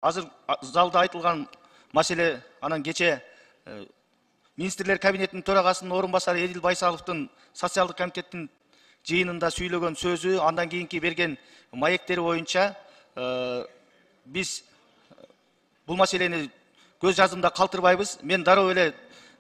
Азыр залда айтылган маселе анан кече министрлер кабинетинин төрагасынын орун басары Эдил Байсаловдун социалдык комитеттин жыйынында сүйлөгөн сөзү, андан кийинки берген маектери боюнча биз бул маселени көз жазымда калтырбайбыз. Мен дароо эле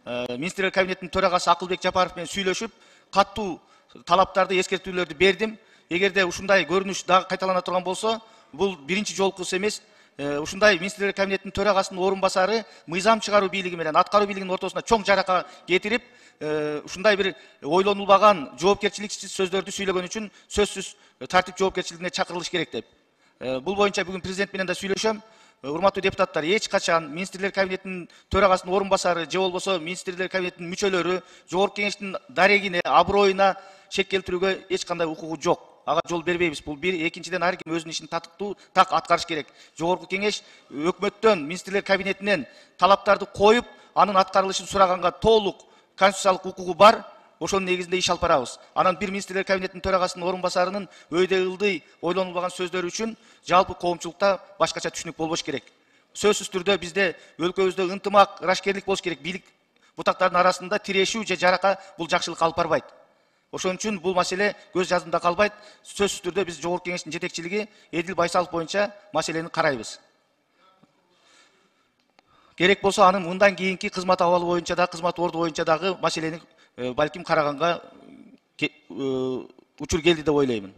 министрлер кабинетинин төрагасы Акылбек Жапаров менен сүйлөшүп, каттуу талаптарды, эскертүүлөрдү бердим. Эгерде ушундай көрүнүш дагы кайталана турган болсо, бул биринчи жолкусу эмес. Ушундай министрлер кабинетинин төрагасынын орун басары мыйзам чыгаруу бийлиги менен аткаруу бийлигинин ортосуна чоң жарака кетирип, ушундай бир ойлонулбаган жоопкерчиликсиз сөздөрдү сүйлөгөн үчүн сөзсүз тартип жоопкерчилигине чакырылыш керек деп. Бул боюнча бүгүн президент менен да сүйлөшөм. Урматтуу депутаттар, эч качан министрлер кабинетинин төрагасынын орун басары же болбосо министрлер кабинетинин мүчөлөрү жогорку кеңештин дарегине, аброюна шек келтирүүгө эч кандай укугу жок. Ага жол бербейбиз. Бул бир. Экинчиден, ар ким өзүнүн ишин татыктуу так аткарыш керек. Жогорку кеңеш өкмөттөн, министрлер кабинетинен талаптарды коюп, анын аткарылышын сураганга толук конституциялык укугу бар. Ошонун негизинде иш алып барабыз. Анан бир министрлер кабинетинин төрагасынын орун басарынын өйдө ылдый ойлонулбаган сөздөрү үчүн жалпы коомчулукта башкача түшүнүк болбош керек. Сөзсүз түрдө бизде өлкөбүздө ынтымак, ырашкерлик болуш керек. Бийлик бутактардын арасында тирешүү же жарака бул жакшылык алып барбайт. Ошон үчүн бул маселе көз жазымда калбайт. Сөзсүз түрдө биз жогорку кеңештин жетекчилиги Эдил Байсалов боюнча маселени карайбыз. Керек болсо анын мындан кийинки кызмат абалы боюнча да, кызмат орду боюнча дагы маселени балким караганга учур келди деп ойлоймун.